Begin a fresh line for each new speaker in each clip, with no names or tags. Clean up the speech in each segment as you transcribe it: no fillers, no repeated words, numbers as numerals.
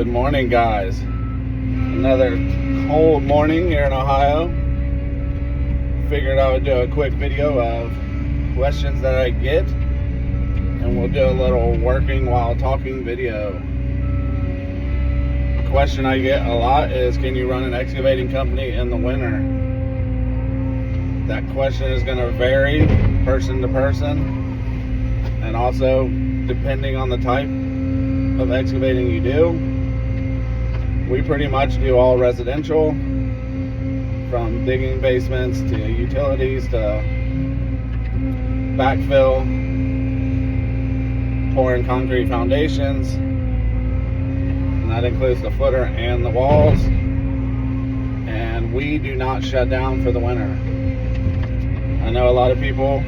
Good morning, guys. Another cold morning here in Ohio. Figured I would do a quick video of questions that I get, and we'll do a little working while talking video. A question I get a lot is, can you run an excavating company in the winter? That question is going to vary person to person, and also depending on the type of excavating you do. We pretty much do all residential, from digging basements to utilities to backfill, pouring concrete foundations, and that includes the footer and the walls. And we do not shut down for the winter. I know a lot of people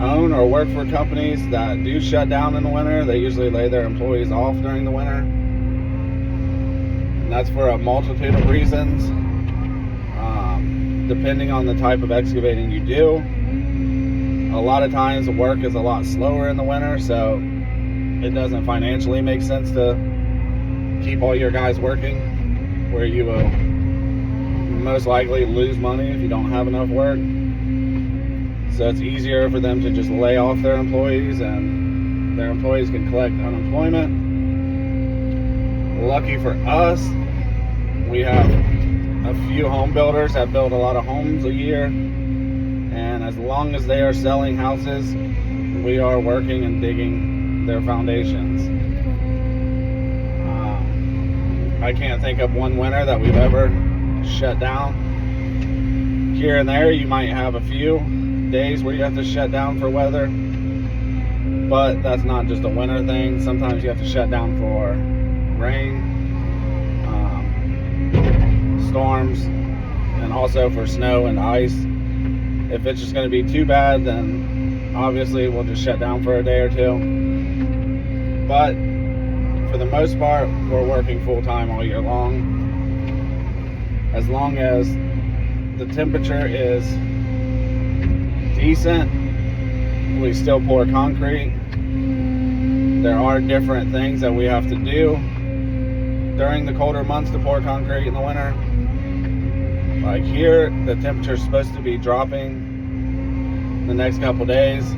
own or work for companies that do shut down in the winter. They usually lay their employees off during the winter. And that's for a multitude of reasons, depending on the type of excavating you do. A lot of times the work is a lot slower in the winter, so it doesn't financially make sense to keep all your guys working, where you will most likely lose money if you don't have enough work. So it's easier for them to just lay off their employees, and their employees can collect unemployment. Lucky for us, we have a few home builders that build a lot of homes a year, and as long as they are selling houses, we are working and digging their foundations. I can't think of one winter that we've ever shut down. Here and there you might have a few days where you have to shut down for weather, but that's not just a winter thing. Sometimes you have to shut down for rain, storms, and also for snow and ice. If it's just going to be too bad, then obviously we'll just shut down for a day or two. But for the most part, we're working full-time all year long. As long as the temperature is decent, we still pour concrete. There are different things that we have to do during the colder months to pour concrete in the winter. Like here, the temperature is supposed to be dropping the next couple days,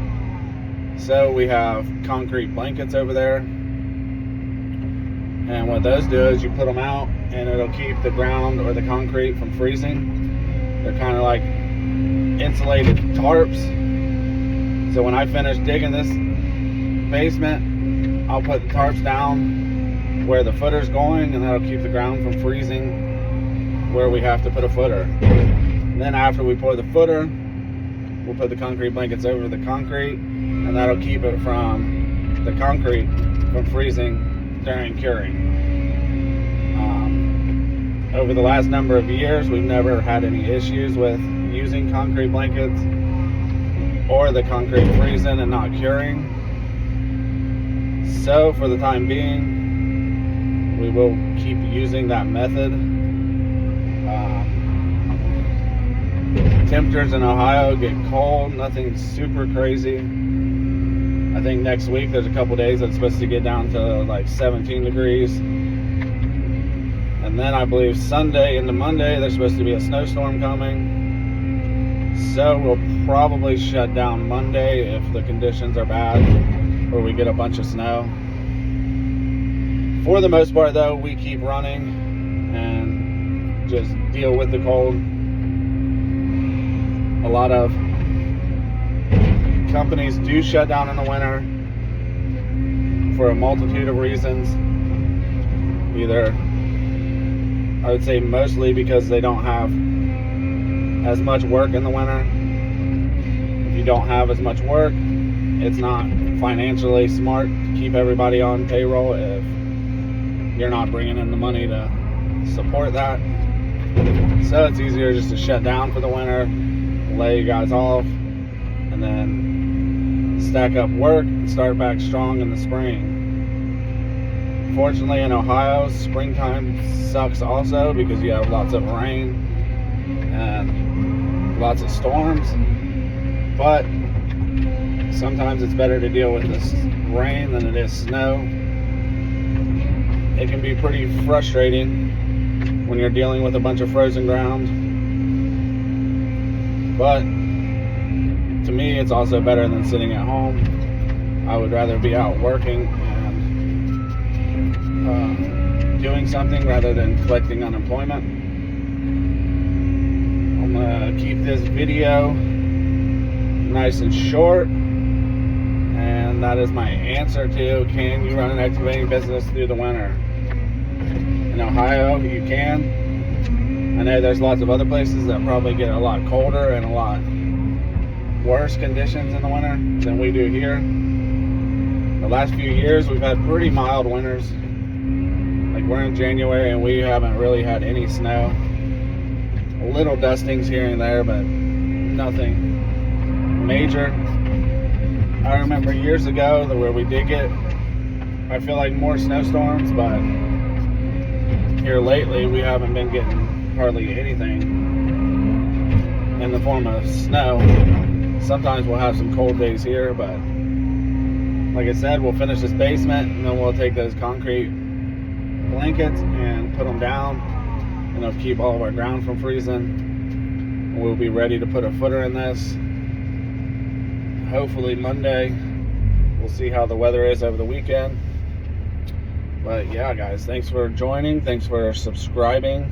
so we have concrete blankets over there, and what those do is you put them out and it'll keep the ground or the concrete from freezing. They're kind of like insulated tarps. So when I finish digging this basement, I'll put the tarps down where the footer's going, and that'll keep the ground from freezing where we have to put a footer. And then after we pour the footer, we'll put the concrete blankets over the concrete, and that'll keep it from the concrete from freezing during curing. Over the last number of years, we've never had any issues with using concrete blankets or the concrete freezing and not curing. So for the time being, we will keep using that method. Temperatures in Ohio get cold, nothing super crazy. I think next week there's a couple days that's supposed to get down to like 17 degrees. And then I believe Sunday into Monday there's supposed to be a snowstorm coming. So we'll probably shut down Monday if the conditions are bad or we get a bunch of snow. For the most part though, we keep running and just deal with the cold. A lot of companies do shut down in the winter for a multitude of reasons. Either, I would say mostly because they don't have as much work in the winter. If you don't have as much work, it's not financially smart to keep everybody on payroll if you're not bringing in the money to support that. So it's easier just to shut down for the winter, lay you guys off, and then stack up work and start back strong in the spring. Fortunately in Ohio, springtime sucks also because you have lots of rain and lots of storms, but sometimes it's better to deal with this rain than it is snow. it can be pretty frustrating when you're dealing with a bunch of frozen ground. But to me, it's also better than sitting at home. I would rather be out working and doing something rather than collecting unemployment. I'm gonna keep this video nice and short, and that is my answer to, can you run an excavating business through the winter? In Ohio, you can. I know there's lots of other places that probably get a lot colder and a lot worse conditions in the winter than we do here. The last few years, we've had pretty mild winters. Like, we're in January and we haven't really had any snow. Little dustings here and there, but nothing major. I remember years ago where we did get, I feel like, more snowstorms, but here lately we haven't been getting hardly anything in the form of snow. Sometimes we'll have some cold days here, but like I said, we'll finish this basement and then we'll take those concrete blankets and put them down, and it'll keep all of our ground from freezing. We'll be ready to put a footer in this hopefully Monday. We'll see how the weather is over the weekend. But yeah, guys, thanks for joining, thanks for subscribing,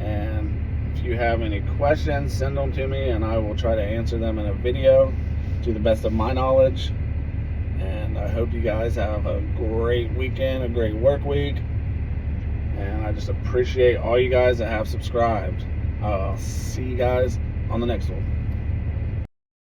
and if you have any questions, send them to me and I will try to answer them in a video to the best of my knowledge. And I hope you guys have a great weekend, a great work week, and I just appreciate all you guys that have subscribed. I'll see you guys on the next one.